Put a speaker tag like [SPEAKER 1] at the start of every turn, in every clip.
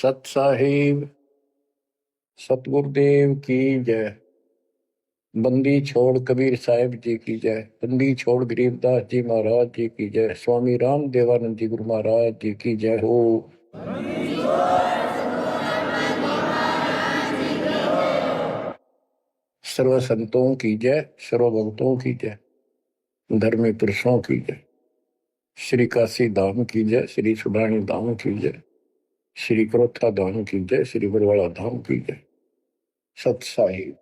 [SPEAKER 1] सत साहिब सतगुरुदेव की जय। बंदी छोड़ कबीर साहिब जी की जय। बंदी छोड़ गरीबदास जी महाराज जी की जय। स्वामी राम देवानंद जी गुरु महाराज जी की जय हो। सर्व संतों की जय, सर्व भक्तों की जय, धर्मी पुरुषों की जय। श्री काशी धाम की जय, श्री सुडानी धाम की जय, श्री क्रोथा धाम की जय, श्री बरवाड़ा धाम की जय। सत साहिब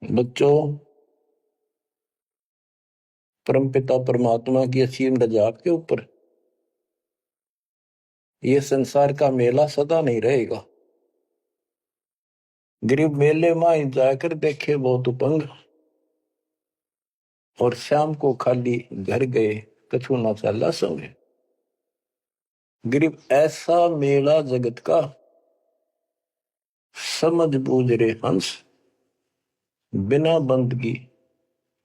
[SPEAKER 1] बच्चों, परमपिता परमात्मा की असीम रजा के ऊपर ये संसार का मेला सदा नहीं रहेगा। गरीब मेले में जाकर देखे बहुत उपंग, और शाम को खाली घर गए कछु ना चाला संगे। गरीब ऐसा मेला जगत का, समझ बूझ रे हंस, बिना बंदगी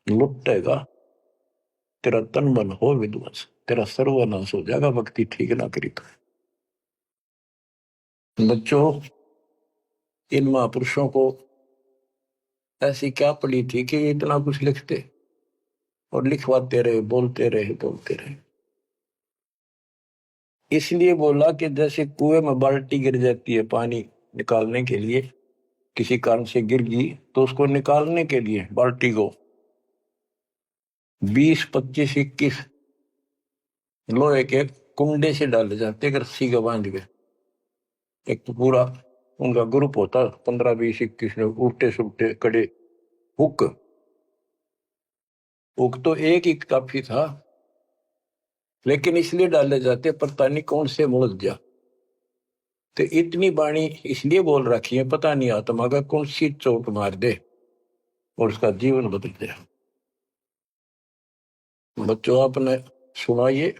[SPEAKER 1] लुटेगा तेरा तन मन हो विध्वंस, तेरा सर्वनाश हो जाएगा भक्ति ठीक ना करी तो। बच्चों, इन महापुरुषों को ऐसी क्या पड़ी थी कि इतना कुछ लिखते और लिखवाते रहे, बोलते रहे। इसलिए बोला कि जैसे कुएं में बाल्टी गिर जाती है पानी निकालने के लिए, किसी कारण से गिर गई तो उसको निकालने के लिए बाल्टी को 20, 25, 21 लोहे के कुंडे से डाले जाते रस्सी के बांध के। एक तो पूरा उनका ग्रुप होता 15, 20, 21 लोग, उल्टे सुलटे कड़े हुक तो एक ही काफी था, लेकिन इसलिए डाले जाते पता नहीं कौन से मुड़ जा। तो इतनी बाणी इसलिए बोल रखी है, पता नहीं आत्मा का कौन सी चोट मार दे और उसका जीवन बदल दे। बच्चों, आपने सुना ये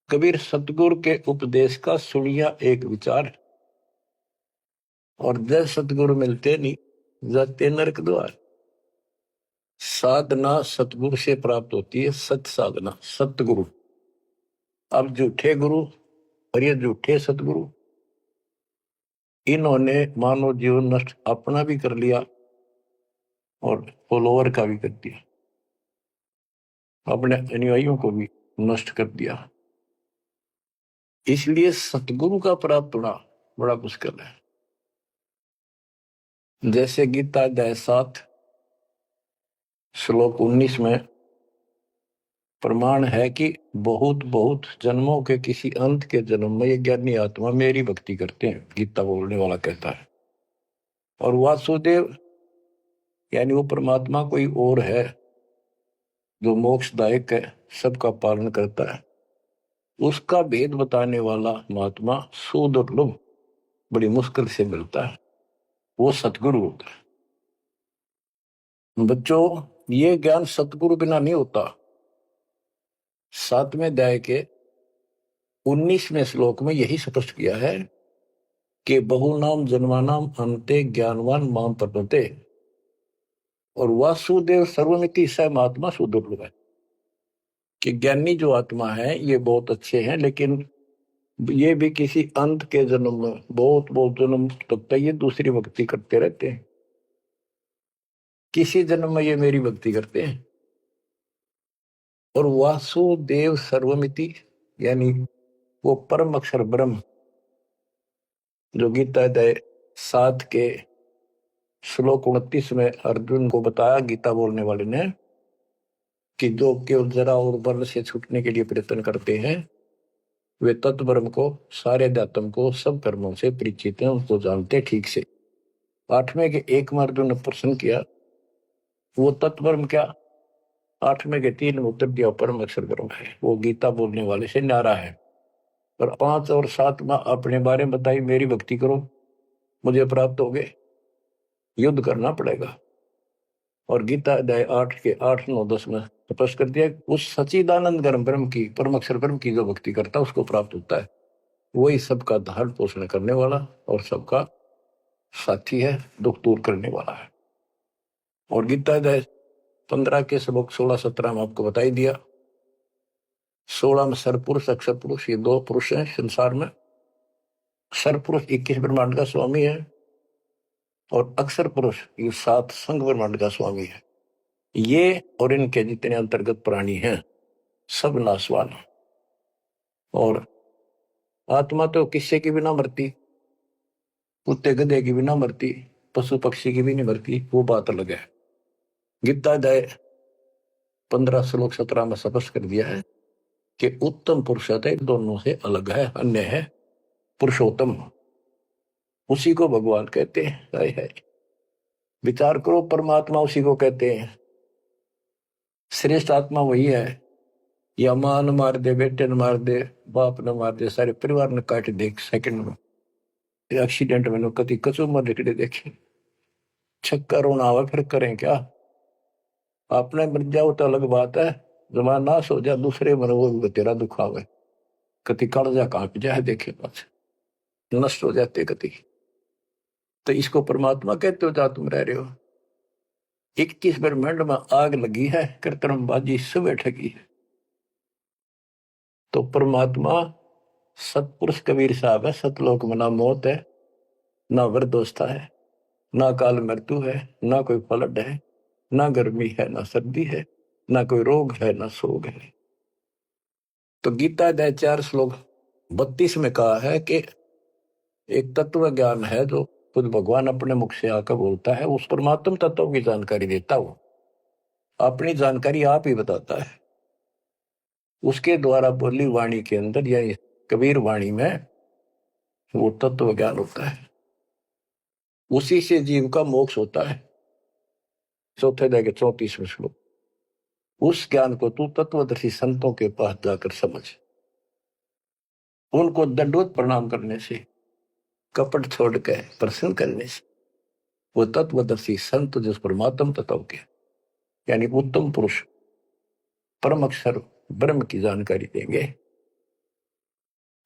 [SPEAKER 1] कबीर सतगुरु के उपदेश का सुनिया एक विचार, और जय सतगुरु मिलते नहीं जाते नरक द्वार। साधना सतगुरु से प्राप्त होती है, सत साधना सतगुरु। अब झूठे गुरु और ये झूठे सतगुरु, इन्होंने मानव जीवन नष्ट अपना भी कर लिया और फॉलोअर का भी कर दिया, अपने अनुयायियों को भी नष्ट कर दिया। इसलिए सतगुरु का प्राप्त होना बड़ा मुश्किल है। जैसे गीता अध्याय 7 श्लोक 19 में प्रमाण है कि बहुत बहुत जन्मों के किसी अंत के जन्म में ये ज्ञानी आत्मा मेरी भक्ति करते हैं, गीता बोलने वाला कहता है। और वासुदेव यानी वो परमात्मा कोई और है जो मोक्षदायक है, सबका पालन करता है, उसका भेद बताने वाला महात्मा सुदुर्लभ बड़ी मुश्किल से मिलता है, वो सतगुरु होता है। बच्चों, ये ज्ञान सतगुरु बिना नहीं होता। 7वें अध्याय के 19वें श्लोक में यही स्पष्ट किया है कि बहुनाम जन्मानाम अंते ज्ञानवान माम प्रपते, और वासुदेव सर्वमिति स महात्मा सुदुर्लभ है कि ज्ञानी जो आत्मा है ये बहुत अच्छे हैं, लेकिन ये भी किसी अंत के जन्म में बहुत बहुत जन्म तक ये दूसरी भक्ति करते रहते हैं, किसी जन्म में ये मेरी भक्ति करते हैं। और वासुदेव सर्वमिति यानी वो परम अक्षर ब्रह्म, जो गीता अध्याय 7 के श्लोक 29 में अर्जुन को बताया गीता बोलने वाले ने कि जो केवल जरा और बल से छूटने के लिए प्रयत्न करते हैं, वे तत्ब्रह्म को, सारे अध्यात्म को, सब कर्मों से परिचित हैं, उनको जानते ठीक से। 8वें के 1 में अर्जुन ने प्रश्न किया वो तत्ब्रह्म क्या? 8वें के 3 में उत्तर दिया परम अक्षर ब्रह्म है, वो गीता बोलने वाले से न्यारा है। और 5 और 7 में अपने बारे में बताई, मेरी भक्ति करो मुझे प्राप्त हो गए, युद्ध करना पड़ेगा। और गीता अध्याय 8 के 8, 9, 10 में स्पष्ट कर दिया उस सच्चिदानंद ब्रह्म की, परम अक्षर ब्रह्म की जो भक्ति करता है उसको प्राप्त होता है। वही सबका धारण पोषण करने वाला और सबका साथी है, दुख दूर करने वाला है। और गीता अध्याय 15 के श्लोक 16, 17 में आपको बताई दिया 16 में सरपुरुष अक्षर पुरुष, ये 2 पुरुष हैं संसार में। सरपुरुष 21 ब्रह्मांड का स्वामी है और अक्षर पुरुष ये 7 संघ ब्रह्मांड का स्वामी है। ये और इनके जितने अंतर्गत प्राणी हैं सब नाशवान। और आत्मा तो किससे की भी ना मरती, कुत्ते गधे की भी ना मरती, पशु पक्षी की भी नहीं मरती, वो बात अलग है। गीता अध्याय 15 श्लोक 17 में स्पष्ट कर दिया है कि उत्तम पुरुष दोनों से अलग है, अन्य है पुरुषोत्तम। उसी को भगवान कहते हैं। है विचार करो, परमात्मा उसी को कहते हैं। श्रेष्ठ आत्मा वही है। या मां न मार दे, बेटे न मार दे, बाप न मार दे, सारे परिवार ने काट दे सेकंड में। एक्सीडेंट में कभी कचू मर निकले देखे, छक्का रोना आवे फिर करें क्या। आपने मर जाओ तो अलग बात है, जमाना नाश हो जाए दूसरे मर वो तेरा दुख आवे। कति कालजा कांप जाए देखे पास नष्ट हो जाते कति। तो इसको परमात्मा कहते हो जहां तुम रह रहे हो। 21 ब्रह्मांड में आग लगी है, कृत्रिमबाजी सब ठगी है। तो परमात्मा सतपुरुष कबीर साहब है। सतलोक में ना मौत है, ना वृद्धोस्था है, ना काल मृत्यु है, ना कोई फ्लड है, ना गर्मी है, ना सर्दी है, ना कोई रोग है, ना शोक है। तो गीता अध्याय 4 श्लोक 32 में कहा है कि एक तत्व ज्ञान है जो खुद भगवान अपने मुख से आकर बोलता है, उस परमात्म तत्व की जानकारी देता हो, अपनी जानकारी आप ही बताता है। उसके द्वारा बोली वाणी के अंदर यानी कबीर वाणी में वो तत्व ज्ञान होता है। उसी से जीव का मोक्ष होता है। चौथे अध्याय के 34वें श्लोक। उस ज्ञान को तू तत्वदर्शी संतों के पास जाकर समझ। उनको दंडवत प्रणाम करने से, कपट छोड़ के प्रसन्न करने से वो तत्वदर्शी संत जिस परमात्म तत्व के यानी उत्तम पुरुष परम अक्षर ब्रह्म की जानकारी देंगे।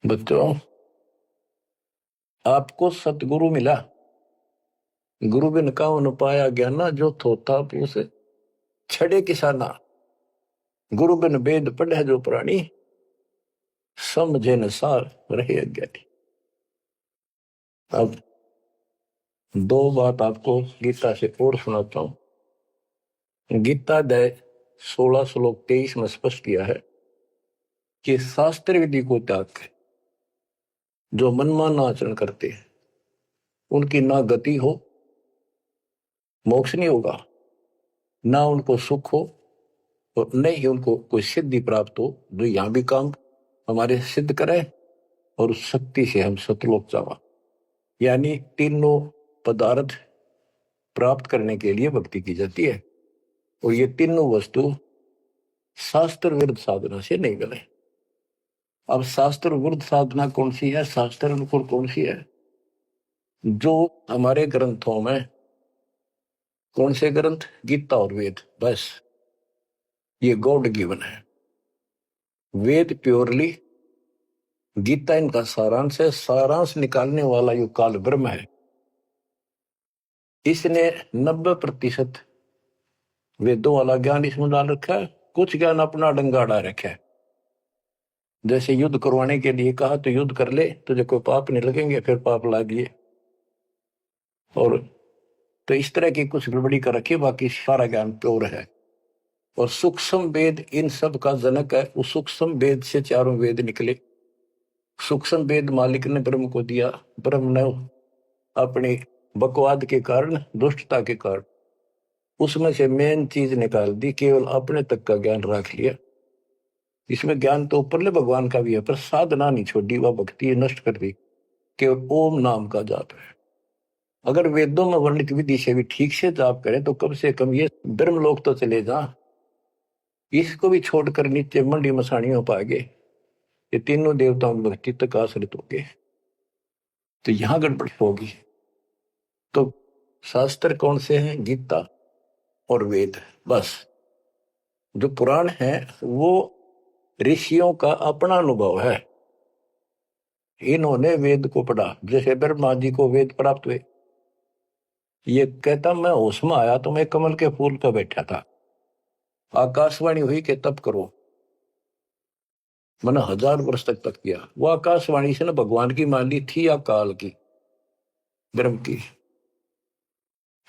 [SPEAKER 1] बच्चों, आपको सतगुरु मिला, गुरु बिन काहू न पाया ज्ञाना, जो थोथा पूस छड़े किसाना। गुरु बिन वेद पढ़े जो प्राणी, समझे न सार रहे अज्ञानी। अब 2 बात आपको गीता से और सुनाता हूं। गीता अध्याय 16 श्लोक 23 में स्पष्ट किया है कि शास्त्र विधि को त्याग के जो मनमाना आचरण करते हैं उनकी ना गति हो, मोक्ष नहीं होगा, ना उनको सुख हो और न ही उनको कोई सिद्धि प्राप्त हो। जो यहां भी काम हमारे सिद्ध करे और उस शक्ति से हम सतलोक जावा। यानी तीनों पदार्थ प्राप्त करने के लिए भक्ति की जाती है और ये तीनों वस्तु शास्त्र विरुद्ध साधना से नहीं मिले। अब शास्त्र विरुद्ध साधना कौन सी है, शास्त्र अनुकूल कौन सी है? जो हमारे ग्रंथों में, कौन से ग्रंथ? गीता और वेद, बस ये गॉड गिवन है। वेद प्योरली, गीता इनका सारांश है। सारांश निकालने वाला यो काल ब्रह्म है। इसने 90% वेदों वाला ज्ञान इसमें डाल रखा है, कुछ ज्ञान अपना डंगाड़ा रखा है। जैसे युद्ध करवाने के लिए कहा तो युद्ध कर ले, तुझे कोई पाप नहीं लगेंगे, फिर पाप ला दिए। और तो इस तरह की कुछ गड़बड़ी कर रखी, बाकी सारा ज्ञान प्योर है। और सूक्ष्म वेद इन सब का जनक है। उस सूक्ष्म वेद से चारों वेद निकले। सूक्ष्म वेद मालिक ने ब्रह्म को दिया, ब्रह्म ने अपनी बकवाद के कारण, दुष्टता के कारण उसमें से मेन चीज निकाल दी, केवल अपने तक का ज्ञान रख लिया। इसमें ज्ञान तो ऊपरले भगवान का भी है, पर साधना नहीं छोड़ी, वह भक्ति नष्ट कर दी। केवल ओम नाम का जाप है। अगर वेदों में वर्णित विधि से भी ठीक से जाप करें तो कम से कम ये ब्रह्मलोक तो चले जा। इसको भी छोड़कर नीचे मंडी मसाणियों पाएंगे, ये तीनों देवताओं की भक्ति तक आश्रित होंगे, तो यहां गड़बड़ होगी। तो शास्त्र कौन से हैं? गीता और वेद। बस जो पुराण है वो ऋषियों का अपना अनुभव है। इन्होंने वेद को पढ़ा, जैसे ब्रह्मा जी को वेद प्राप्त हुए। ये कहता मैं होश में आया तो मैं कमल के फूल पर बैठा था, आकाशवाणी हुई कि तप करो। मैंने 1000 वर्ष तक किया। वो आकाशवाणी से ना भगवान की मान ली थी या काल की, ब्रह्म की।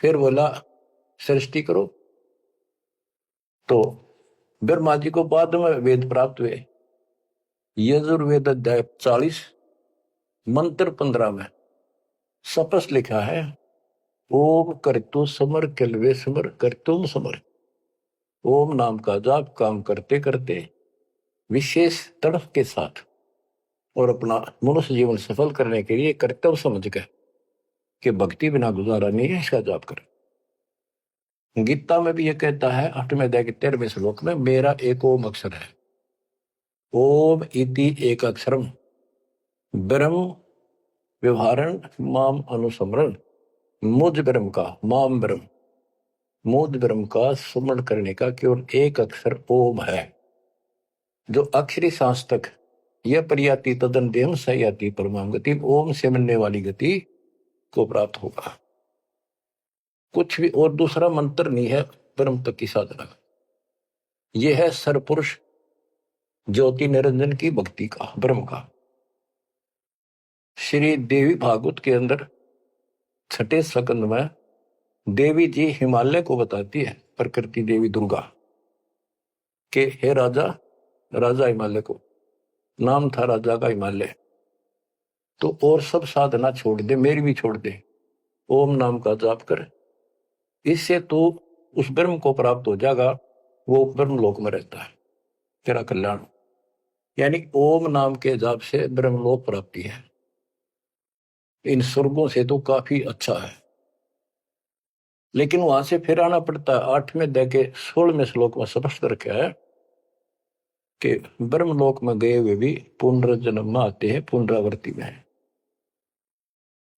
[SPEAKER 1] फिर बोला सृष्टि करो। तो ब्रह्मा जी को बाद में वेद प्राप्त हुए। यजुर्वेद अध्याय 40 मंत्र 15 में स्पष्ट लिखा है, ओम करतु समर किलवे समर करतुम समर। ओम नाम का जाप काम करते करते विशेष तड़फ के साथ और अपना मनुष्य जीवन सफल करने के लिए कर्तव्य समझ कर कि भक्ति बिना गुजारा नहीं है, इसका जाप करें। गीता में भी यह कहता है 8वें अध्याय के 13वें श्लोक में, मेरा एक ओम अक्षर है, ओम इति एक अक्षरम ब्रह्म व्यवहारण माम अनुसमरण। मुझ ब्रह्म का, माम ब्रह्म, मुझ ब्रह्म का स्मरण करने का केवल एक अक्षर ओम है, जो अक्षरी सांस तक यह परियाति तदन देम सयाति परमाम गति, ओम से मिलने वाली गति को प्राप्त होगा। कुछ भी और दूसरा मंत्र नहीं है ब्रह्म तक की साधना। यह है सरपुरुष ज्योति निरंजन की भक्ति का, ब्रह्म का। श्री देवी भागवत के अंदर 6ठे स्कंद में देवी जी हिमालय को बताती है, प्रकृति देवी दुर्गा के, हे राजा, राजा हिमालय को नाम था राजा का हिमालय, तो और सब साधना छोड़ दे, मेरी भी छोड़ दे, ओम नाम का जाप कर, इससे तो उस ब्रह्म को प्राप्त हो जाएगा, वो ब्रह्म लोक में रहता है, तेरा कल्याण। यानी ओम नाम के जाप से ब्रह्मलोक प्राप्ति है। इन स्वर्गों से तो काफी अच्छा है, लेकिन वहां से फिर आना पड़ता है। 8वें अध्याय के 16वें श्लोक में स्पष्ट रखा है कि ब्रह्मलोक में गए हुए भी पुनर्जन्म में आते हैं, पुनरावृत्ति में है।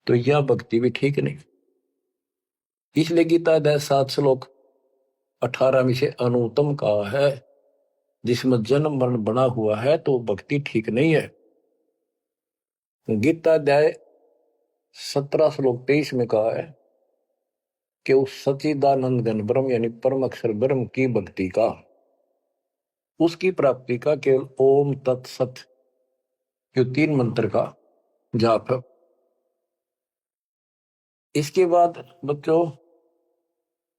[SPEAKER 1] तो यह भक्ति भी ठीक नहीं। इसलिए गीता अध्याय 7 श्लोक 18 में से अनुत्तम कहा है, जिसमें जन्म मरण बना हुआ है तो भक्ति ठीक नहीं है। गीता अध्याय 17 श्लोक 23 में कहा है कि उस सच्चिदानंद घन ब्रह्म यानी परम अक्षर ब्रह्म की भक्ति का, उसकी प्राप्ति का केवल ओम तत्सत जो 3 मंत्र का जाप है। इसके बाद बच्चों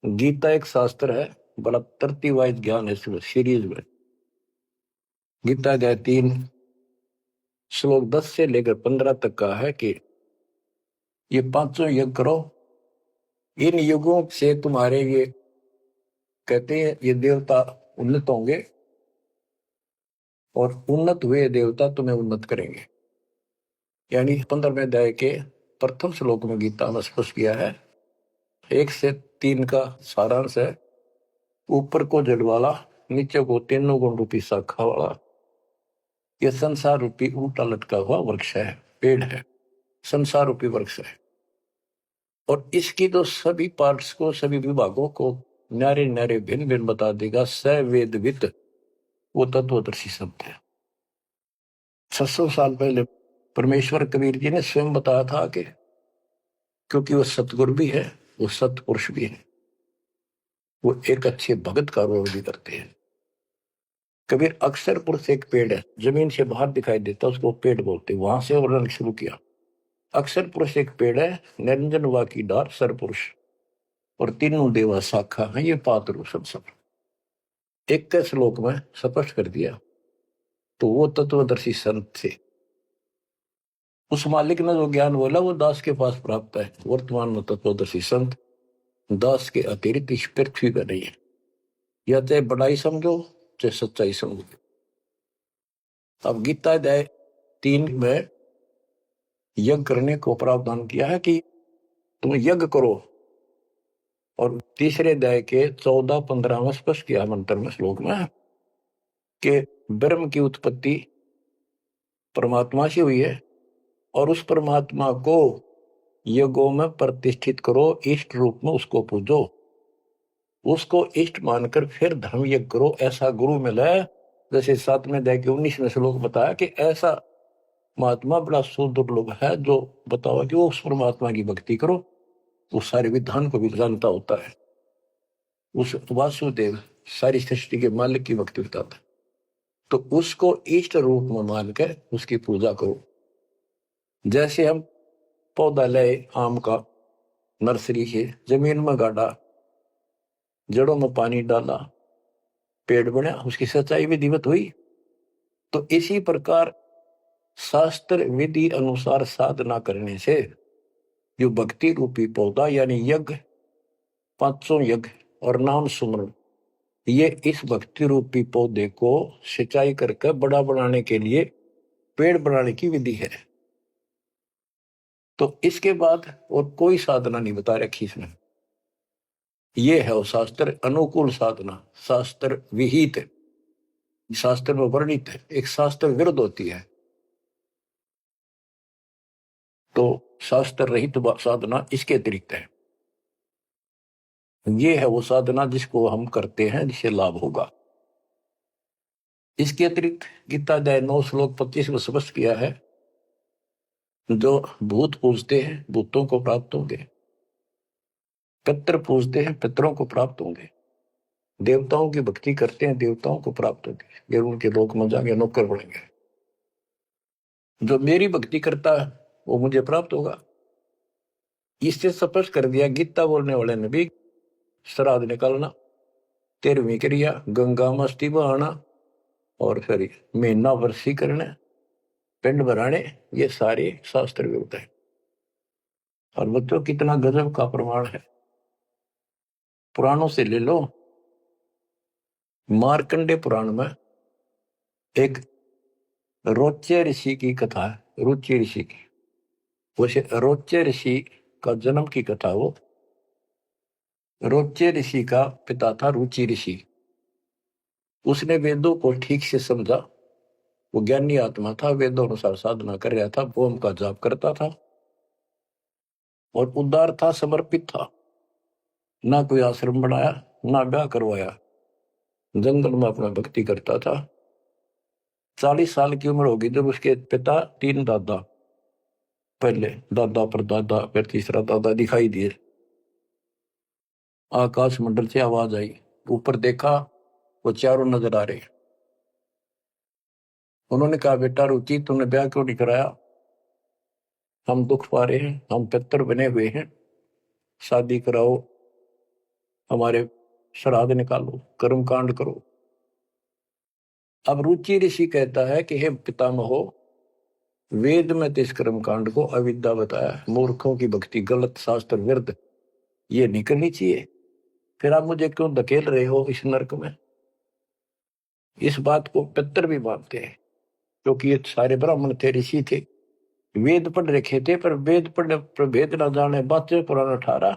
[SPEAKER 1] गीता एक शास्त्र है, बड़ा तरतीवाइज ज्ञान है सीरीज में। गीता अध्याय 3 श्लोक 10 से लेकर 15 तक का है कि ये 5 यज्ञ करो, इन युगों से तुम्हारे ये कहते हैं ये देवता उन्नत होंगे और उन्नत हुए देवता तुम्हें उन्नत करेंगे। यानी 15वें अध्याय के प्रथम श्लोक में गीता में स्पष्ट किया है, 1 से 3 का सारांश है, ऊपर को जड़ वाला, नीचे को तीनों गुण रूपी शाखा वाला, यह संसार रूपी उल्टा लटका हुआ वृक्ष है, पेड़ है, संसार रूपी वृक्ष है। और इसकी तो सभी पार्ट्स को, सभी विभागों को न्यारे न्यारे भिन्न भिन्न बता देगा सवेदवित, वो तत्वदर्शी शब्द है। 600 साल पहले परमेश्वर कबीर जी ने स्वयं बताया था कि क्योंकि वो सतगुरु भी है, वो सतपुरुष भी है, वो एक अच्छे भगत का रोल भी करते हैं। कबीर अक्षर पुरुष एक पेड़ है, जमीन से बाहर दिखाई देता, उसको पेड़ बोलते, वहां से वर्णन शुरू किया। अक्षर पुरुष एक पेड़ है, निरंजन वा की डार सरपुरुष, और तीनों देवा शाखा है, ये पात्र सब 21 श्लोक में स्पष्ट कर दिया। तो वो तत्वदर्शी संत थे, उस मालिक ने जो ज्ञान बोला वो दास के पास प्राप्त है। वर्तमान में तत्वदर्शी संत दास के अतिरिक्त इस पृथ्वी पर नहीं है, या चाहे बड़ाई समझो चाहे सच्चाई समझो। अब गीता अध्याय 3 में यज्ञ करने को प्रावधान किया है कि तुम यज्ञ करो, और तीसरे अध्याय के 14-15 में स्पष्ट किया मंत्र में श्लोक में कि ब्रह्म की उत्पत्ति परमात्मा से हुई है, और उस परमात्मा को यज्ञों में प्रतिष्ठित करो, इष्ट रूप में उसको पूजो, उसको इष्ट मानकर फिर धर्म यज्ञ करो। ऐसा गुरु मिला है, जैसे 7वें अध्याय के 19वें श्लोक बताया कि ऐसा महात्मा बड़ा सुदुर्लभ है जो बताओ कि वो उस परमात्मा की भक्ति करो, वो सारे विधान को भी जानता होता है, उस वासुदेव सारी सृष्टि के मालिक की भक्ति बताता है। तो उसको इष्ट रूप में मानकर उसकी पूजा करो। जैसे हम पौधा लाए आम का नर्सरी से, जमीन में गाड़ा, जड़ों में पानी डाला, पेड़ बना, उसकी सच्चाई विधिवत हुई। तो इसी प्रकार शास्त्र विधि अनुसार साधना करने से जो भक्ति रूपी पौधा यानी यज्ञ, पांचों यज्ञ और नाम सुमरण, ये इस भक्ति रूपी पौधे को सिंचाई करके बड़ा बनाने के लिए पेड़ बनाने की विधि है। तो इसके बाद और कोई साधना नहीं बता रखी इसमें। ये है वो शास्त्र अनुकूल साधना, शास्त्र विहित, शास्त्र में वर्णित है, एक शास्त्र विरुद्ध होती है। तो शास्त्र रहित साधना इसके अतिरिक्त है। ये है वो साधना जिसको हम करते हैं, जिससे लाभ होगा। इसके अतिरिक्त गीता अध्याय 9 श्लोक 25 में स्पष्ट किया है, जो भूत पूजते हैं भूतों को प्राप्त होंगे, पितृ पूजते हैं पितरों को प्राप्त होंगे, देवताओं की भक्ति करते हैं देवताओं को प्राप्त होंगे, ये उनके लोक में जाएंगे, नौकर बनेंगे। जो मेरी भक्ति करता है वो मुझे प्राप्त होगा। इससे स्पष्ट कर दिया गीता बोलने वाले ने भी, श्राद्ध निकालना, 13वीं क्रिया गंगा मस्ती बहाना, और फिर महीना वर्षी करना, पिंड भराने, ये सारे शास्त्र विरुद्ध है। और बच्चों कितना गजब का प्रमाण है, पुराणों से ले लो। मार्कंडे पुराण में एक रोच्य ऋषि की कथा है, रुचि ऋषि की। वैसे रोच्य ऋषि का जन्म की कथा वो। रोच्य ऋषि का पिता था रुचि ऋषि, उसने वेदों को ठीक से समझा, वो ज्ञानी आत्मा था, वेदों अनुसार साधना कर रहा था, ओम का जाप करता था और उदार था, समर्पित था। ना कोई आश्रम बनाया, ना ब्याह करवाया, जंगल में अपना भक्ति करता था। 40 साल की उम्र होगी जब उसके पिता 3 दादा, पहले दादा पर दादा फिर तीसरा दादा दिखाई दिए। आकाश मंडल से आवाज आई, ऊपर देखा, वो चारों नजर आ रहे। उन्होंने कहा, बेटा रुचि तुमने ब्याह क्यों नहीं कराया? हम दुख पा रहे हैं, हम पितर बने हुए हैं, शादी कराओ, हमारे श्राद्ध निकालो, कर्म कांड करो। अब रुचि ऋषि कहता है कि हे पितामहो, वेद में तो इस कर्म कांड को अविद्या बताया, मूर्खों की भक्ति, गलत, शास्त्र विरुद्ध, ये नहीं करनी चाहिए। फिर आप मुझे क्यों धकेल रहे हो इस नरक में? इस बात को पितर भी मानते हैं, क्योंकि ये सारे ब्राह्मण थे, ऋषि थे, वेद पढ़ रखे थे, पर वेद पढ़ भेद ना जाने, बातें पुराना ठारा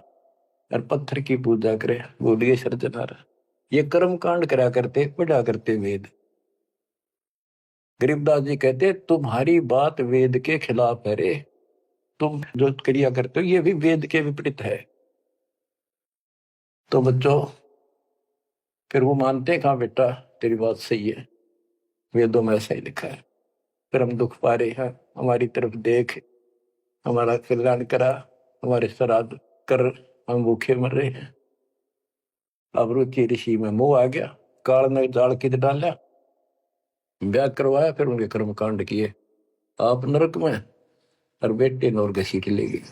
[SPEAKER 1] और पत्थर की पूजा करे, बोलिए सर्जनारा। ये कर्म कांड करा करते, पढ़ा करते वेद। गरीबदास जी कहते, तुम्हारी बात वेद के खिलाफ है रे, तुम जो क्रिया करते हो ये भी वेद के विपरीत है। तो बच्चों फिर वो मानते हैं, कहा बेटा तेरी बात सही है, वेदों में ऐसा ही लिखा है, फिर हम दुख पा रहे हैं, हमारी तरफ देख, हमारा कल्याण करा, हमारे श्राद्ध कर, हम भूखे मर रहे हैं। अब रुचि ऋषि में मोह आ गया, काल ने जाल किद डाला, ब्याह करवाया, फिर उनके कर्म कांड किए, आप नरक में और बेटे नौर घसीट ले गए।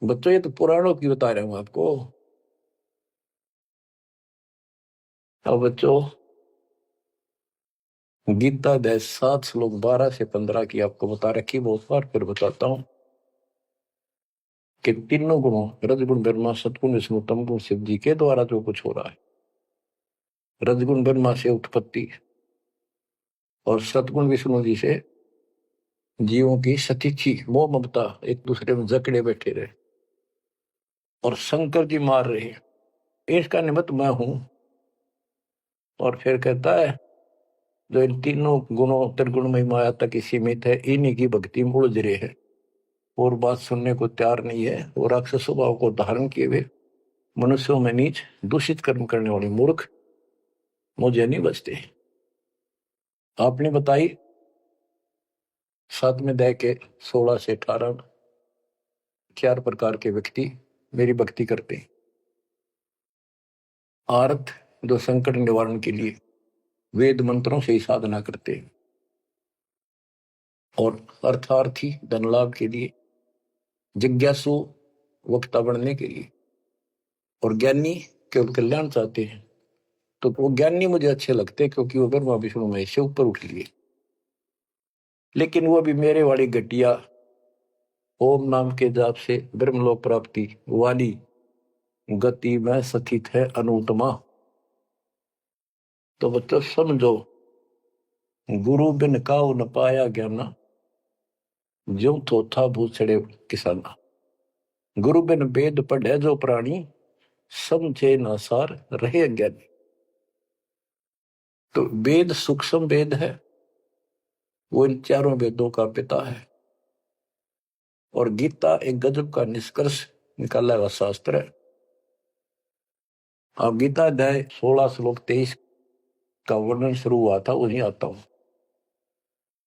[SPEAKER 1] बच्चों ये तो पुराणों की बता रहा हूं आपको। अब बच्चों गीता अध्याय 7 श्लोक 12 से 15 की आपको बता रखी बहुत बार, फिर बताता हूं कि तीनों गुणों, रजगुण ब्रह्मा, सतगुण विष्णु, तमगुण शिव जी के द्वारा जो कुछ हो रहा है। रजगुण ब्रह्मा से उत्पत्ति और सतगुण विष्णु जी से जीवों की सतीची मोह ममता, एक दूसरे में जकड़े बैठे रहे, और शंकर जी मार रहे हैं, इसका निमित्त मैं हूं। और फिर कहता है, जो इन तीनों गुणों त्रिगुणमय माया तक सीमित है, इन्हीं की भक्ति में उलझ रहे हैं और बात सुनने को तैयार नहीं है, और राक्षस स्वभाव को धारण किए हुए मनुष्यों में नीच दूषित कर्म करने वाले मूर्ख मुझे नहीं बचते। आपने बताई 7वें अध्याय के 16 से 18 4 प्रकार के व्यक्ति मेरी भक्ति करते हैं। आर्त, जो संकट निवारण के लिए, वेद मंत्रों से ही साधना करते हैं, और अर्थार्थी धन लाभ के लिए, जिज्ञासु वक्ता बनने के लिए, और ज्ञानी केवल कल्याण चाहते हैं। तो वो ज्ञानी मुझे अच्छे लगते हैं क्योंकि वो ब्रह्मा विष्णु महेश से ऊपर उठ लिए। लेकिन वो भी मेरे वाली घटिया ओम नाम के जाप से ब्रह्मलोक प्राप्ति वाली गति में स्थित है अनुत्तमा। तो बच्चों समझो, गुरु बिन काऊ न पाया ज्ञाना, ज्यों थोथा भूसड़े किसाना। गुरु बिन वेद पढ़े जो प्राणी, समझे न सार रहे अज्ञानी। तो वेद सूक्ष्म वेद है, वो इन चारों वेदों का पिता है, और गीता एक गजब का निष्कर्ष निकाला हुआ शास्त्र है। अब गीता अध्याय 16 श्लोक 23 का वर्णन शुरू हुआ था, वहीं आता हूं।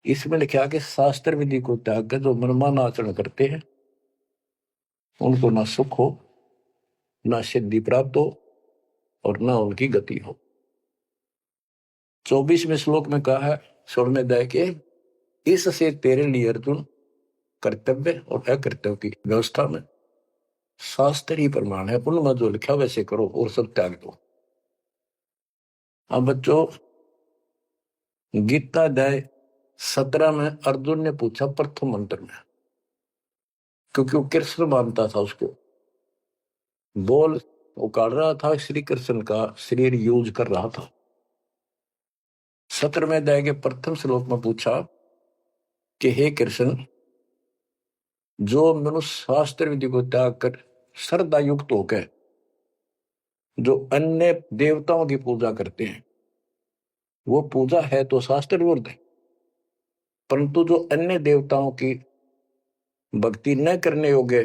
[SPEAKER 1] इसमें लिखा कि शास्त्र विधि को त्याग कर जो मनमाना आचरण करते हैं, उनको ना सुख हो, ना सिद्धि प्राप्त हो, और ना उनकी गति हो। 24वें श्लोक में कहा है 16वें अध्याय के, इससे तेरे लिए अर्जुन कर्तव्य और अकर्तव्य की व्यवस्था में शास्त्र ही प्रमाण है, उनमें जो लिखा वैसे करो और सब त्याग दो। अब बच्चों, गीता अध्याय 17 में अर्जुन ने पूछा प्रथम मंत्र में, क्योंकि वो कृष्ण मानता था उसको, बोल वो काट रहा था, श्री कृष्ण का शरीर यूज कर रहा था। 17वें अध्याय के प्रथम श्लोक में पूछा कि हे कृष्ण, जो मनुष्य शास्त्र विधि को त्याग कर श्रद्धा युक्त होकर जो अन्य देवताओं की पूजा करते हैं, वो पूजा है तो शास्त्र विरुद्ध है, परंतु जो अन्य देवताओं की भक्ति न करने योग्य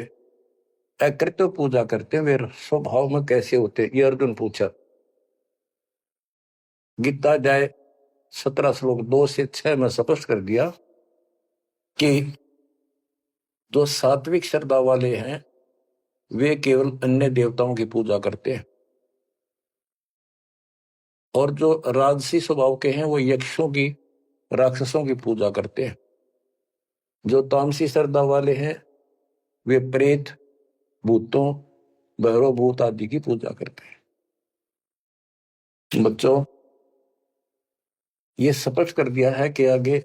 [SPEAKER 1] अकृत्य पूजा करते हैं, वे स्वभाव में कैसे होते, ये अर्जुन पूछा। गीता अध्याय 17 श्लोक 2 से 6 में स्पष्ट कर दिया कि जो सात्विक श्रद्धा वाले हैं वे केवल अन्य देवताओं की पूजा करते हैं, और जो राजसी स्वभाव के हैं वो यक्षों की, राक्षसों की पूजा करते हैं। जो तामसी श्रद्धा वाले हैं वे प्रेत, भूतों, भैरव भूत आदि की पूजा करते हैं। बच्चों, ये स्पष्ट कर दिया है कि आगे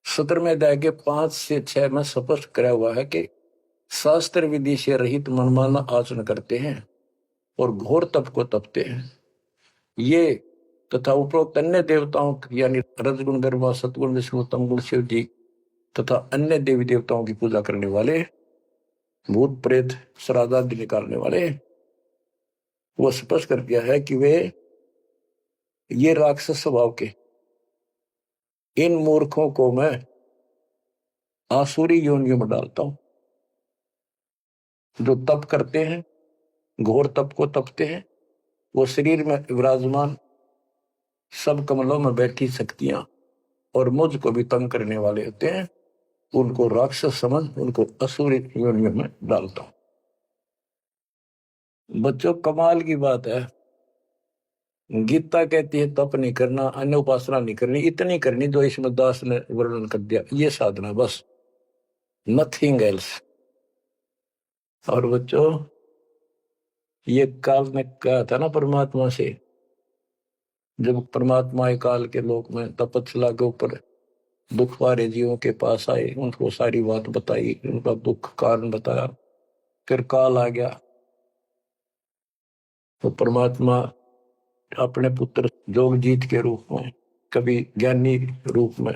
[SPEAKER 1] 17वें अध्याय के 5 से 6 में स्पष्ट कराया हुआ है कि शास्त्र विधि से रहित मनमाना आचरण करते हैं और घोर तप को तपते हैं, ये तथा उपरोक्त अन्य देवताओं यानी रजगुण, ब्रह्मा, सतगुण, विष्णु, तमगुण, शिव जी तथा अन्य देवी देवताओं की पूजा करने वाले, भूत प्रेत श्राद्ध आदि निकालने वाले, वो स्पष्ट कर दिया है कि वे ये राक्षस स्वभाव के इन मूर्खों को मैं आसुरी योनियों में डालता हूं। जो तप करते हैं, घोर तप को तपते हैं, वो शरीर में विराजमान सब कमलों में बैठी शक्तियां और मुझको भी तंग करने वाले होते हैं, उनको राक्षस समझ उनको असुरी योनियों में डालता हूं। बच्चों, कमाल की बात है, गीता कहती है तप नहीं करना, अन्य उपासना नहीं करनी, इतनी करनी जो इसमें दास ने वर्णन कर दिया, ये साधना बस, नथिंग एल्स। और बच्चों, ये काल ने कहा था ना परमात्मा से, जब परमात्मा काल के लोक में तपस्या के ऊपर दुख वाले जीवों के पास आए, उनको सारी बात बताई, उनका दुख कारण बताया, फिर काल आ गया, तो परमात्मा अपने पुत्र जोगजीत के रूप में, कभी ज्ञानी रूप में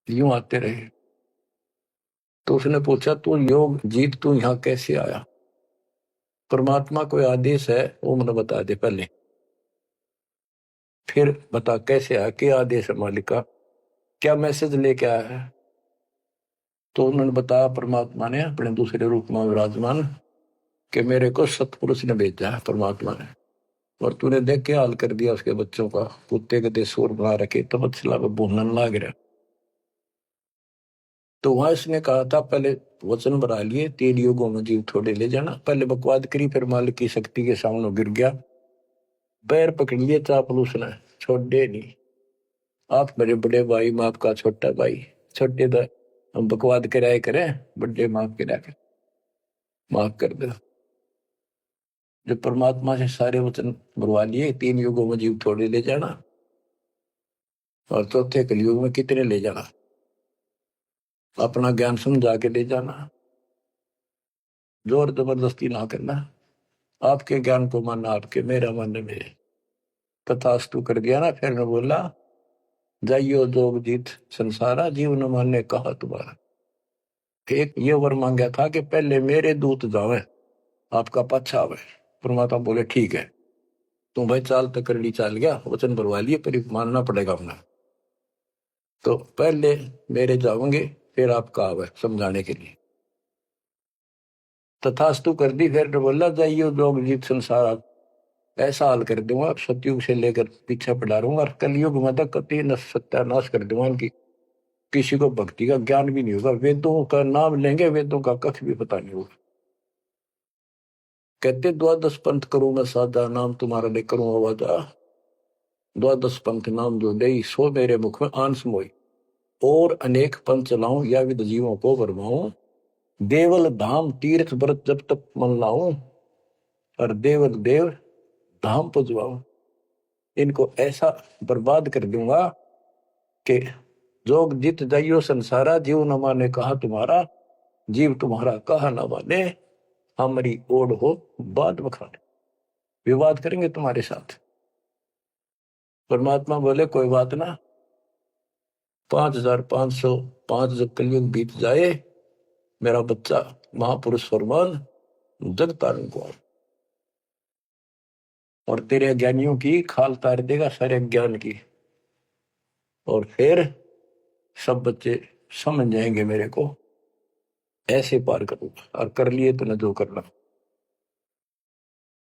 [SPEAKER 1] यूं आते रहे। तो उसने पूछा, तू योग जीत, तू यहां कैसे आया? परमात्मा कोई आदेश है वो मुझे बता दे पहले, फिर बता कैसे आया, क्या आदेश है मालिक का, क्या मैसेज लेके आया है? तो उन्होंने बताया परमात्मा ने अपने दूसरे रूप में विराजमान कि मेरे को सतपुरुष ने भेजा है परमात्मा ने, और तूने देख के हाल कर दिया उसके बच्चों का, कुत्ते के देशोर बना रखे, तपस्या में भूनन लाग रहा। तो वहां इसने कहा था पहले वचन बना लिए, 3 युगों में जीव थोड़े ले जाना, पहले बकवाद करी, फिर मालिक की शक्ति के सामने गिर गया, पैर पकड़ लिए चापलूस ने, छोड़े नहीं। आप मेरे बड़े भाई, मैं आपका छोटा भाई। छोटे तो हम बकवाद कराए करें, बड़े माफ करा कर माफ कर दो। जो परमात्मा से सारे वचन बुलवा लिए, 3 युगों में जीव थोड़े ले जाना, और चौथे कलयुग में कितने ले जाना, अपना ज्ञान समझा के ले जाना, जोर जबरदस्ती ना करना। आपके ज्ञान को मानना आपके, मेरा मानना मेरे। तथास्तु कर दिया ना। फिर मैं बोला, जाइयो जोग जीत संसारा, जीव न माने कहा तुम्हारा। एक ये वर मांगा था कि पहले मेरे दूत जावे, आपका पाछा आवे। परमात्मा बोले ठीक है, तुम भाई चाल तक कर ली, चाल गया, वचन भरवा लिए, पर मानना पड़ेगा अपना। तो पहले मेरे जाओगे, फिर आपका आवे समझाने के लिए। तथास्तु कर दी। फिर बोला, जाइयो जोग जीत संसारा, ऐसा हाल कर दूंगा सतयुग से लेकर पीछे पड़ा रहूंगा, और कलयुग में तक कति सत्यानाश कर दूंगा इनकी। किसी को भक्ति का ज्ञान भी नहीं होगा, वेदों का नाम लेंगे, वेदों का कख भी पता नहीं होगा। कहते द्वादश पंथ करूं मैं साधा, नाम तुम्हारा ले करूं आवाजा। द्वादश पंथ नाम जो दे, सो मेरे मुख में आंस मोई। और अनेक पंथ चलाऊं, या विद जीवों को भरमाऊं। देवल धाम तीर्थ व्रत जब तक मन लाऊं, और देवल देव धाम पुजवाऊं। इनको ऐसा बर्बाद कर दूंगा कि जोग जित जाइयो संसारा, जीव न माने कहा तुम्हारा। जीव तुम्हारा कहा न माने, हमारी ओढ़ हो बात बखाने। विवाद करेंगे तुम्हारे साथ। परमात्मा बोले कोई बात ना, 5505 जब कलयुग बीत जाए, मेरा बच्चा महापुरुष फरमान जग तारण को, और तेरे अज्ञानियों की खाल तार देगा, सारे ज्ञान की। और फिर सब बच्चे समझ जाएंगे मेरे को, ऐसे पार करूंगा। और कर लिए तो न जो करना।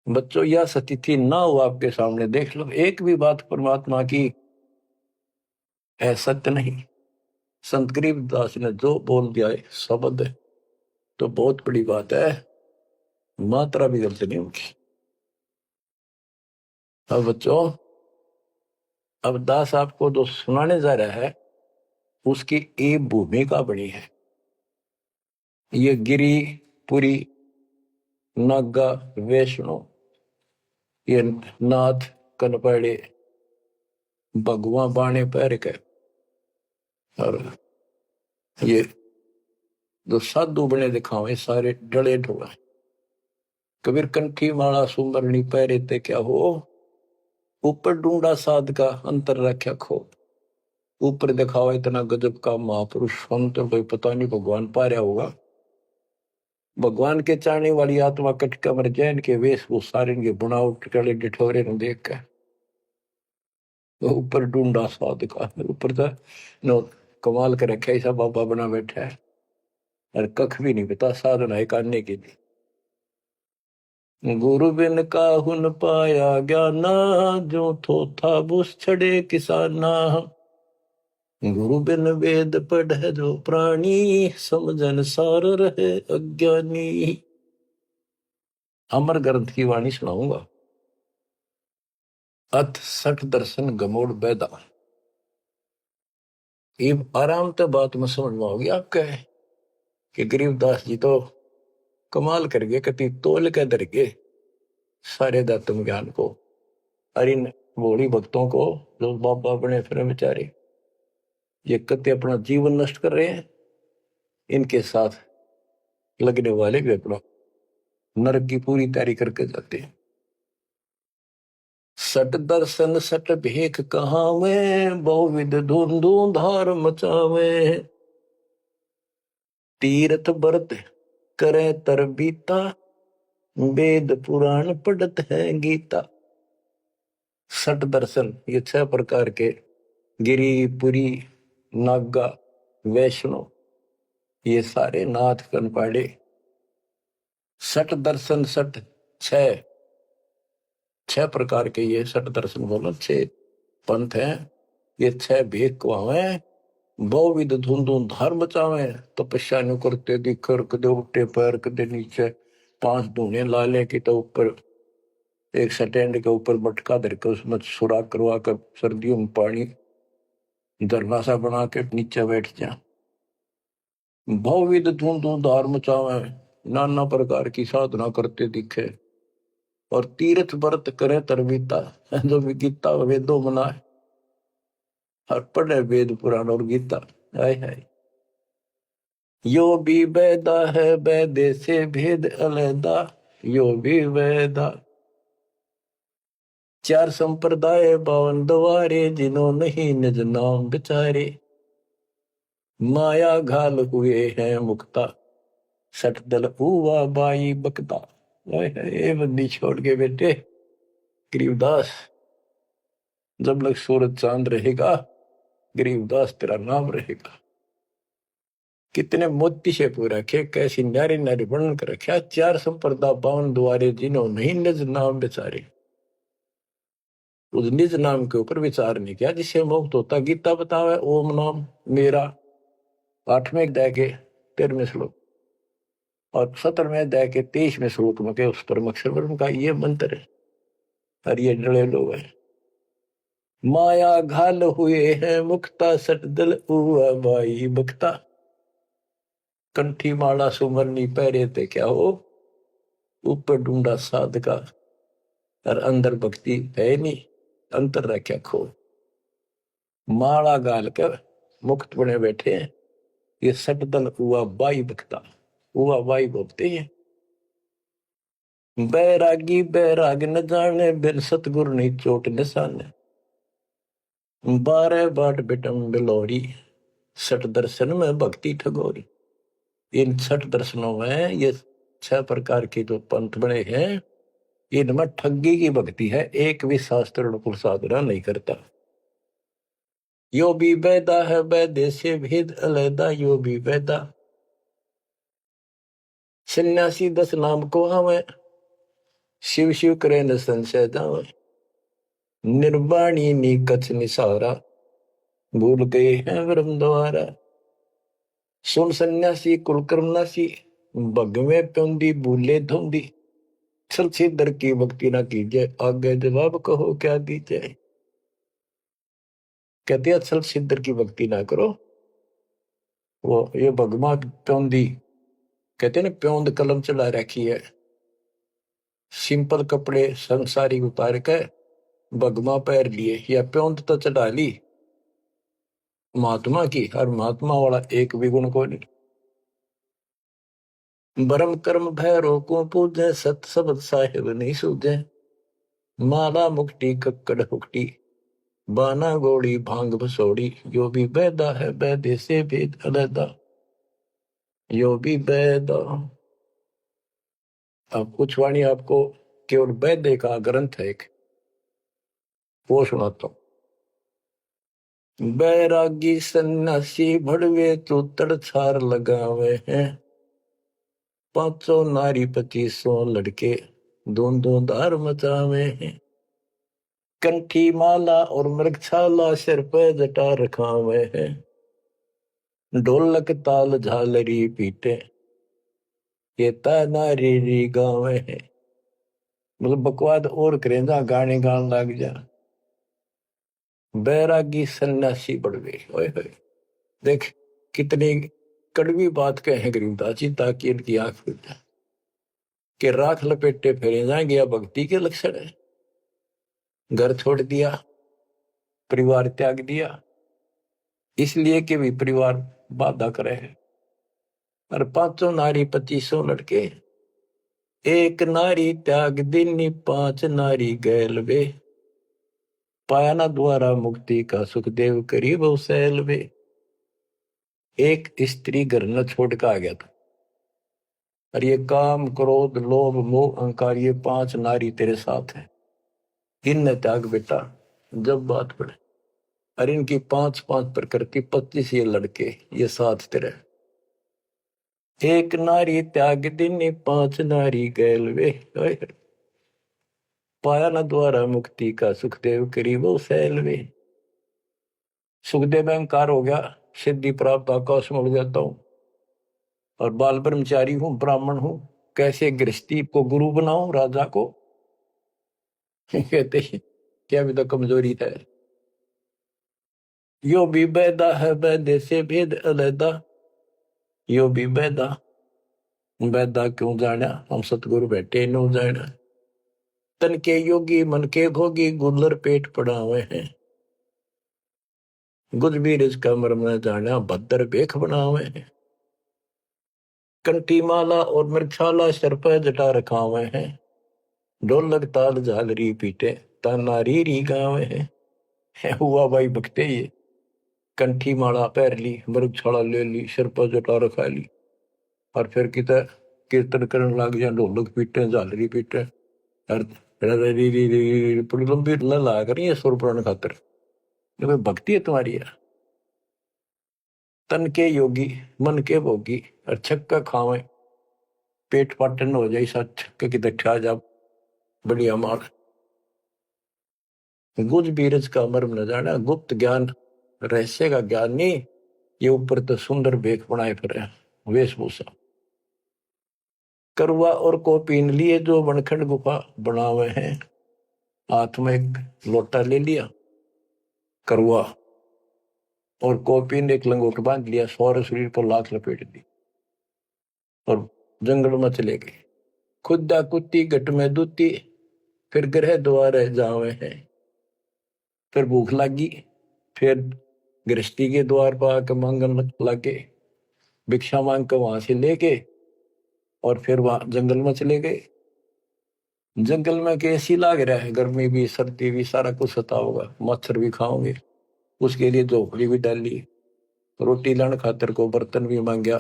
[SPEAKER 1] बच्चों, यह स्थिति ना हो आपके सामने, देख लो एक भी बात परमात्मा की है सत्य नहीं। संत गरीबदास ने जो बोल दिया है शब्द है, तो बहुत बड़ी बात है, मात्रा भी गलत नहीं होगी। अब बच्चों, अब दास आपको जो सुनाने जा रहा है, उसकी एक भूमिका बनी है। ये गिरी पुरी नागा वैष्णो, ये नाथ कनपड़े भगवा बाणे पैर के, और ये जो साधु बने दिखावे सारे डले ढोला। कबीर कंठी माला सुमरनी पैरे ते क्या हो, ऊपर ढूंढा साध का अंतर रख्या खो। ऊपर दिखावा इतना गजब का महापुरुष संत, कोई पता नहीं भगवान पा रहा होगा। भगवान के चाहने वाली आत्मा कटका मर जैन के वेश वो सारे के बुनावट कड़े डिठोरे न देख के ऊपर ढूंढा साध का। ऊपर तो नो कमाल कर रखे, ऐसा बाबा बना बैठा है, और कख भी नहीं पता साधना है करने के लिए। गुरु बिन काहुन पाया ज्ञाना, जो थो था बुस छड़े किसाना। गुरु बिन वेद पढ़े जो प्राणी, समझन सार रहे अज्ञानी। अमर ग्रंथ की वाणी सुनाऊंगा। अथ सठ दर्शन गमोड़ बैदा। ये आराम तो बात में समझ में होगी आपके, कि गरीबदास जी तो कमाल कर गए, कति तोल के दर गए सारे दातम ज्ञान को। और इन भोली भक्तों को जो बाबा बने फिर बेचारे, ये कति अपना जीवन नष्ट कर रहे हैं, इनके साथ लगने वाले भी अपना नरक की पूरी तैयारी करके जाते हैं। सट दर्शन सट भेख कहावे, बहुविध धुंधु धार मचावे। तीर्थ व्रत करे तर बीता, वेद पुराण पढ़त है गीता। सट दर्शन, ये 6 प्रकार के, गिरी पुरी नागा वैष्णो, ये सारे नाथ कनपाड़े। सट दर्शन, सट 6 प्रकार के, ये सट दर्शन बोलो 6 पंथ हैं। ये 6 भेद कुआवे, बहुविध धुंधु धर्म बचावे। तपस्या नु करते दिखर, कदे उल्टे पैर कदे नीचे, 5 धूने लाले की तो ऊपर एक स्टैंड के ऊपर मटका धर के उसमें सुराख करवा कर सर्दियों में पानी झरना सा बना के नीचे बैठ जा। बहुविध धूम धूम धार मचावे, नाना प्रकार की साधना करते दिखे, और तीर्थ व्रत करे तरवीता, जो भी गीता वेदों मनाए और पढ़े वेद पुराण और गीता। हाय हाय, यो भी वेदा है वेदे से भेद अलैदा, यो भी वेदा। चार संप्रदाय बावन द्वारे, जिन्हों नहीं निज नाम बिचारे, माया घाल हुए हैं मुक्ता, सठ दल हुआ बाई बकता। ये बंदी छोड़ के बेटे गरीबदास, जब लग सूरज चांद रहेगा गरीबदास तेरा नाम रहेगा। कितने मोती से पूरा रखे, कैसी नारी नारी वर्णन कर रखा। चार संप्रदा बावन द्वारे, जिन्हों नहीं निज नाम बेचारे। उस निज नाम के ऊपर विचार नहीं किया जिससे मुक्त होता। गीता बतावे ओम नाम मेरा, 8वें अध्याय के 13वें श्लोक, और 17वें अध्याय के 23वें श्लोक में के उस परम अक्षर ब्रह्म का ये मंत्र है। और ये डले लोग है, माया घाल हुए हैं मुक्ता, सट दल हुआ बाई बक्ता। कंठी माला सुमरनी पहरे थे क्या हो, ऊपर ढूंढा साध का, और अंदर भक्ति है नहीं, अंतर रखा खो। माला गाल के मुक्त बने बैठे हैं, ये सट दल हुआ बाई बक्ता, हुआ बाई बोलते हैं। बैरागी बैराग न जाने, बिन सतगुरु नहीं चोट निशाने। 12 बाट बिटम बिलोरी, सठ दर्शन में भक्ति ठगोरी। इन 6 दर्शनों में ये 6 प्रकार के जो पंथ बने हैं, इनमें ठगी की भक्ति है, एक भी शास्त्र अनुकूल साधना नहीं करता। यो भी वेदा है वेदे से भेद अलैदा, यो भी वेदा। सन्यासी 10 नाम को हमें, शिव शिव करे न संशय दावे। निर्वाणी नी कछ निसारा, भूल गए हैं ब्रह्म द्वारा। सुन सन्यासी कुलकर्मनासी, भगवे प्योंदी भूले धोंदी। छल छिदर की भक्ति ना कीजिए, आगे जवाब कहो क्या दीजिए। कहते हैं छल छिदर की भक्ति ना करो। वो ये भगवा प्योंदी कहते हैं ना, प्योंद कलम चला रखी है, सिंपल कपड़े संसारी उतार के भगवा पैर लिए, या प्योंद तो चढ़ा ली महात्मा की, और महात्मा वाला एक भी गुण को नहीं। ब्रह्म कर्म भैरो को पूजे, सत शब्द साहिब नहीं सूझे। माला मुक्ति कक्कड़ हुक्टी, बाना गोड़ी भांग भसोड़ी। यो भी वेदा है वेदे से भेद अलैदा, यो भी वेदा। अब कुछ वाणी आपको केवल वैद्य का ग्रंथ है एक, वो सुनाता हूं। बैरागी सन्यासी भड़वे तो तड़छार लगावे हैं, 500 नारी 2500 लड़के दो धार मचावे हैं। कंठी माला और मृगछाला सिर पे जटा रखावे हैं, ढोलक ताल झालरी पीटे ये नारी री गावे हैं। मतलब बकवाद और करेंदा, गाने गान लग जा। बैरागी सन्यासी बढ़वे, ओए होए, देख कितनी कड़वी बात कहे गरीबदास जी, ताकि इनकी आंख खुल जाए कि राख लपेटे फेरे जाएंगे, या भक्ति के लक्षण है। घर छोड़ दिया, परिवार त्याग दिया, इसलिए कि भी परिवार बाधा करे है। और 500 नारी 2500 लड़के, एक नारी त्याग दिनी 5 नारी गैल वे। पाया ना द्वारा मुक्ति का सुखदेव करीब सैल वे। एक स्त्री घर न छोड़ के आ गया था, और ये काम क्रोध लोभ मोह अहंकार, ये 5 नारी तेरे साथ है, इन त्याग बेटा। जब बात पड़े, और इनकी 5-5 प्रकृति 25 ये लड़के, ये साथ तेरे। एक नारी त्याग दिनी 5 नारी गैल वे। पाया न द्वारा मुक्ति का सुखदेव करीब सैल वे। सुखदेव अहंकार हो गया, सिद्धि प्राप्त आकाश में उड़ जाता हूं, और बाल ब्रह्मचारी हूं, ब्राह्मण हूं, कैसे गृहस्थी को गुरु बनाऊं राजा को। कहते क्या भी तो कमजोरी है। यो भी बैदा है बैदे से भेद अलैदा, यो भी बैदा, बैदा क्यों जाना हम सतगुरु बैठे नो जाना। तन के योगी मन के भोगी गुल्लर पेट पड़ा हुए हैं, गुज भी रिज का मरम न जाना भद्र बेख बना हुए हैं। कंठी माला और मृक्षाला सर पर जटा रखा हुए हैं, ढोलक ताल झालरी पीटे ताना री गावे हैं। हुआ भाई भक्ते ये कंठी माला पहर ली, मृगछाला ले ली, सिर पर जटा रखा ली, और फिर किता कीर्तन करने लग जा, ढोलक पीटे झालरी पीटे और लंबी ला करी सुर पुराण खातर। कोई भक्ति है तुम्हारी यार। तन के योगी मन के भोगी और छक्का खावे, पेट पाटन हो जाए सा छक्के की दठा जा बढ़िया मार। गुज बीरज का मर्म न जाना, गुप्त ज्ञान रहस्य का ज्ञान नहीं, ये ऊपर तो सुंदर भेख बनाए फिर वेशभूषा। करवा और को पीन लिए जो वनखंड गुफा बना हुए हैं, हाथ में एक लोटा ले लिया करवा, और कोपीन एक लंगोट बांध लिया, सौर शरीर पर लाख लपेट दी और जंगल में चले गए। खुदा कुत्ती गट में दूती, फिर ग्रह द्वार जावे हैं। फिर भूख लगी, फिर गृहस्थी के द्वार पर आकर मांगन लगे, भिक्षा मांग कर वहां से लेके और फिर वहां जंगल में चले गए। जंगल में कैसी लाग रहा है, गर्मी भी सर्दी भी सारा कुछ सता होगा, मच्छर भी खाओगे, उसके लिए झोपड़ी भी डाली, रोटी लाने खातर को बर्तन भी मांगया,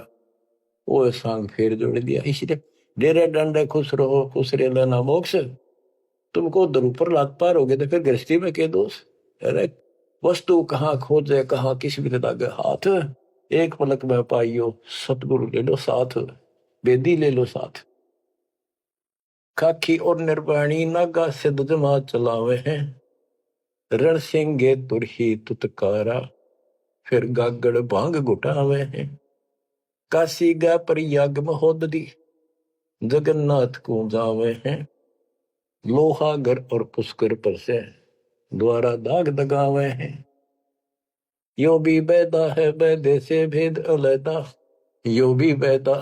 [SPEAKER 1] वो सांग फेर जोड़ दिया। इसलिए डेरे डंडे खुश रहो खुश रे लेना मोक्ष, तुमको उधर ऊपर लात पार हो गए तो फिर गृहस्थी में क्या दोष। अरे वस्तु कहाँ खोजे कहाँ किस भी लागे हाथ, एक पलक में पाइयो सतगुरु ले लो साथ, बेदी ले लो साथ। खाकी और निर्वाणी नागा सिद्ध जमा चलावे हैं, रण सिंगे तुरही तुतकारा, फिर गागड़ भांग घुटावे हैं। काशी गा पर याग महोदरी, जगन्नाथ को जावे हैं। लोहागर और पुष्कर पर से द्वारा दाग दगावे हैं। यो भी बैदा है बैदे से भेद अलैदा, यो भी बैदा,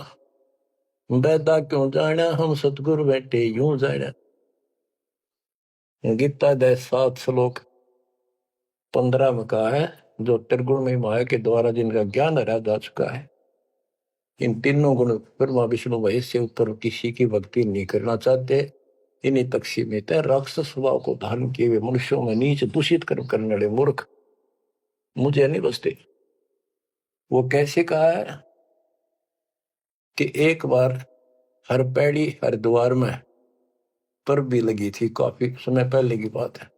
[SPEAKER 1] बैदा क्यों जाना हम सतगुरु बैठे यूं जाना। गीता दे 7 श्लोक 15 में कहा है, जो त्रिगुण में माया के द्वारा जिनका ज्ञान हरा जा चुका है, इन तीनों गुण ब्रह्मा विष्णु महेश से उत्तर किसी की भक्ति नहीं करना चाहते, इन्हीं तक सीमित है। राक्षस स्वभाव को धारण किए हुए मनुष्यों में नीच दूषित कर्म करने वाले मूर्ख मुझे नहीं बसते। वो कैसे कहा है कि एक बार हर पैड़ी हर द्वार में पर भी लगी थी, काफी समय पहले की बात है।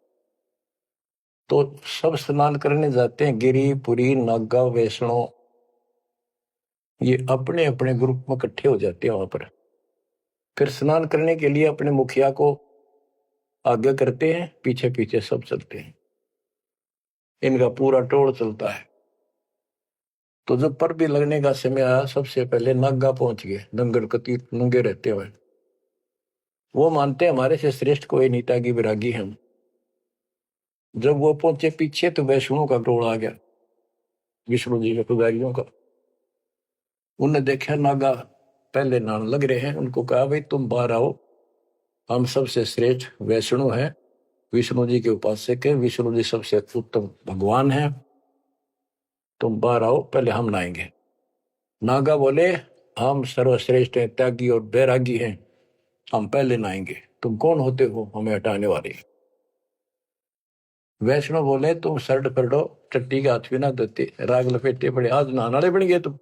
[SPEAKER 1] तो सब स्नान करने जाते हैं, गिरी पुरी नागा वैष्णो, ये अपने अपने ग्रुप में इकट्ठे हो जाते हैं वहां पर। फिर स्नान करने के लिए अपने मुखिया को आगे करते हैं, पीछे पीछे सब चलते हैं, इनका पूरा टोल चलता है। तो जब पर भी लगने का समय आया, सबसे पहले नागा पहुंच गए, दंगल कती नंगे रहते हुए। वो मानते हमारे से श्रेष्ठ कोई नीता की विरागी हम। जब वो पहुंचे पीछे तो वैष्णो का टोल आ गया, विष्णु जी के पुजारियों का। उन्हें देखा नागा पहले नाम लग रहे हैं, उनको कहा भाई तुम बाहर आओ, हम सबसे श्रेष्ठ वैष्णु हैं, विष्णु जी के उपासक है, विष्णु जी सबसे उत्तम भगवान है, तुम बाहर आओ पहले हम नहाएंगे। नागा बोले हम सर्वश्रेष्ठ हैं, त्यागी और बैरागी हैं, हम पहले नहाएंगे, तुम कौन होते हो हमें हटाने वाले। वैष्णव बोले तुम शर्ट पकड़ो, टट्टी के हाथ भी ना धोते, राग लपेटे पड़े, आज नहाने वाले बन गए तुम,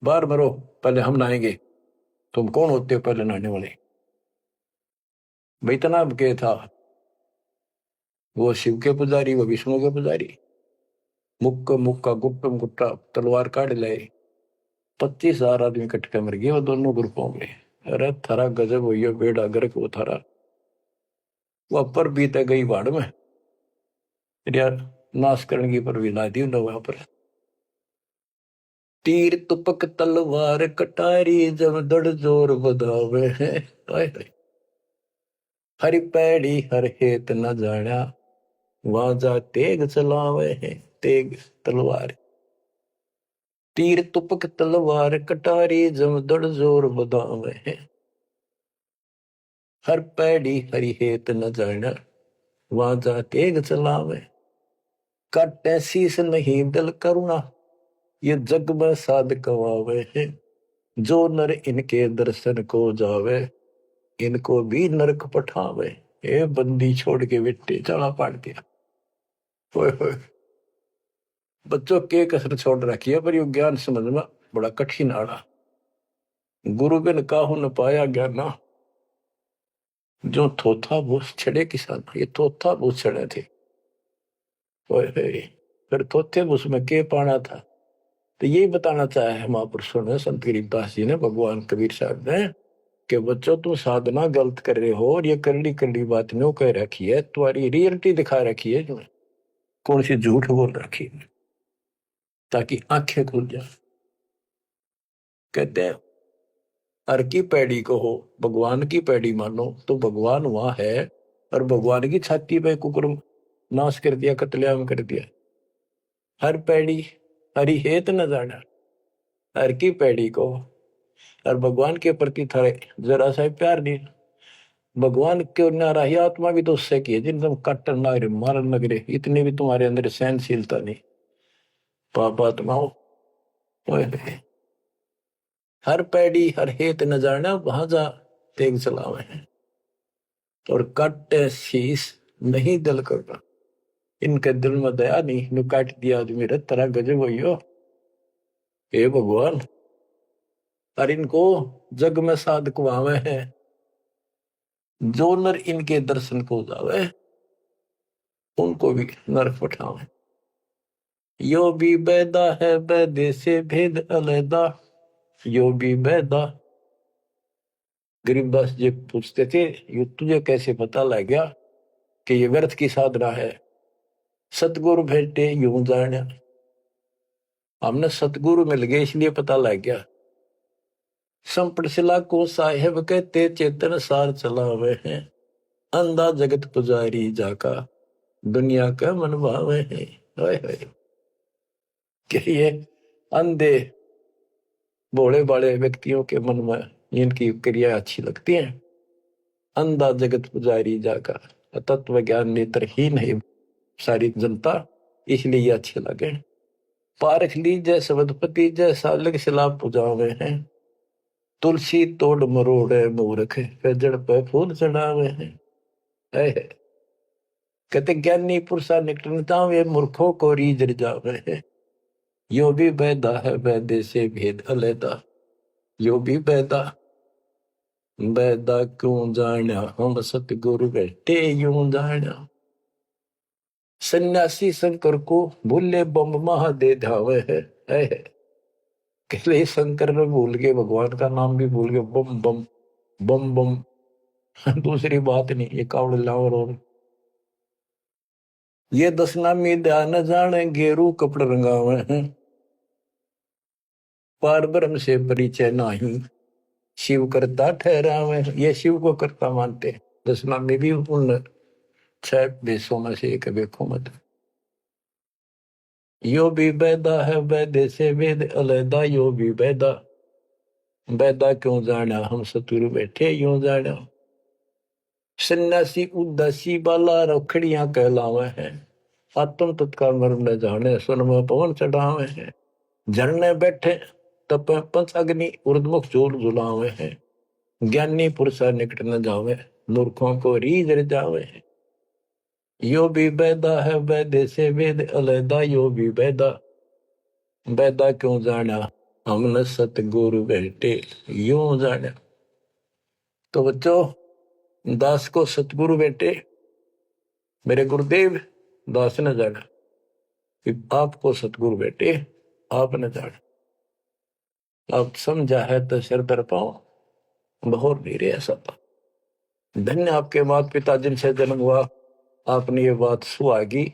[SPEAKER 1] बाहर मरो पहले हम नहाएंगे, तुम कौन होते हो पहले नहाने वाले। भाई इतना के था, वो शिव के पुजारी वो विष्णु के पुजारी। मुक्का मुक्का गुप्त गुट्टा तलवार काट लाए, 25,000 आदमी इकट्ठे मर गए वो दोनों ग्रुपों में। अरे थारा गजब हुई बेड़ा गर्क वो थारा, वो पर बीते गई बाढ़ में यार, नाश करने की पर विला दी वहां पर। तीर तुपक तलवार कटारी जब दड़ जोर बधावे हैं, हरि पैड़ी हर हेत न जाना, वहां जा तेग चलावे है। तेग तलवार, तीर तुपक तलवार कटारी, जमदड़ जोर बदावे है। हर पैड़ी हरि हेत न जाना, वहां जा तेग चलावे। काटे शीस नहीं दल करुणा, ये जग में साध कवावे है। जो नर इनके दर्शन को जावे, इनको भी नरक पठावे। ए बंदी छोड़ के बेटे चला पाट दिया। होए होए। बच्चों के कसर छोड़ रखी है, पर यू ज्ञान समझ में बड़ा कठिन आड़ा। गुरु बिन काहू न पाया ज्ञाना, जो थोथा भूस छड़े किसान, ये थोथा भूस छड़े थे। होए होए। फिर थोथे भूस में के पाना था, तो यही बताना चाहे है महापुरुषों ने, संत गरीबदास जी ने, भगवान कबीर साहब ने, कि बच्चों तुम साधना गलत कर रहे हो, और ये करड़ी करड़ी बात न्यू कह रखी है, तुम्हारी रियलिटी दिखा रखी है, जो कौन सी झूठ बोल रखी है, ताकि आंखें खुल जाए। कहते हैं हर की पैड़ी को हो, भगवान की पैड़ी मानो तो भगवान वहां है, और भगवान की छाती पे कुकुर नाश कर दिया, कत्लेआम कर दिया। हर पैड़ी हरि हेत न जाना, हर की पैड़ी को, और भगवान के प्रति थारे जरा सा प्यार नहीं। भगवान के नाराही आत्मा भी तो उससे की है, जिन तुम काटन ना रहे, मारन लग रहे, इतनी भी तुम्हारे अंदर सहनशीलता नहीं। पाप आत्माओं, हर पैड़ी हर हेत न जाना, वहां जा तेग चलावे हैं। और काटे शीस नहीं दल करना, इनके दिल में दया नहीं, नु काट दिया आज मेरे तरह गजब हो। हे भगवान, और इनको जग में साध कुआवे हैं। जो नर इनके दर्शन को जावे, उनको भी नरक पठावे। यो भी बैदा है बैदे से भेद अलैदा, यो भी बैदा। गरीबदास जी पूछते थे, ये तुझे कैसे पता लग गया कि ये व्यर्थ की साधना है? सतगुरु भेटे यूं जाने, हमने सतगुरु मिल गए इसलिए पता लग गया। संपट सिला को साहेब कहते, चेतन सार चलावे हैं। अंधा जगत पुजारी जाका, दुनिया का मन भावे हैं। हाय हाय। कि ये अंधे भोले भाले व्यक्तियों के मन में इनकी क्रिया अच्छी लगती है। अंधा जगत पुजारी जाका, तत्व ज्ञान नेत्रहीन है सारी जनता, इसलिए ये अच्छे लगे। पारख लीजय सबदपति, जैसा लग सिला पुजावे हैं। तुलसी तोड़ मरोड़े मूर्ख, जड़ पे फूल चढ़ावे हैं। कहते ज्ञानी पुरुषा निकटनता वे मूर्खों को रीझ जावे है। यो भी बैदा है बैदे से भेद अलैदा, यो भी बैदा। बैदा क्यों जाना, हम सतगुरु बैठे यूं जाना। सन्यासी शंकर को भूले बम महादे धावे है। कहले शंकर ने भूल के भगवान का नाम भी भूल के बम बम बम बम। दूसरी बात नहीं, ये कावड़ लावर। और ये दसनामी ध्यान जाने, गेरू कपड़ रंगावे हैं। पार ब्रह्म से परिचय नहीं, शिव करता ठहरावे। ये शिव को करता मानते। दसनामी भी उन 6 देशों में से एक देखो मत। यो भी बैदा है बैदे से वेद अलैदा, यो भी बैदा। बैदा क्यों जाना, हम सतुरु बैठे यूं जाना। सन्यासी उदासी बाला रखड़ियां कहलावे हैं। आत्म तत्काल मर्म न जाने, सुन में पवन चढ़ावे हैं। झरने बैठे तप पंच अग्नि, उर्दमुख झूल झुलावे हैं। ज्ञानी पुरुषा निकट न जावे, मूर्खों को रीझ जावे हैं। यो भी बैदा है बैदे से वेद अलैदा, यो भी बैदा। बैदा क्यों जाना, हमने सतगुरु बैठे यूं जाना। तो बच्चों, दास को सतगुरु बैठे, मेरे गुरुदेव दास न जाना। आपको सतगुरु बैठे आप न जाना। आप समझा है तो सिर दर पाओ, बहुत नहीं रहे सब। धन्य आपके माता पिता जिनसे जन्म हुआ, आपने ये बात सुहागी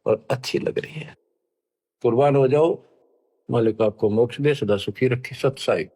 [SPEAKER 1] और अच्छी लग रही है। कुर्बान हो जाओ, मालिक आपको मोक्ष दे, सदा सुखी रखे। सत साई।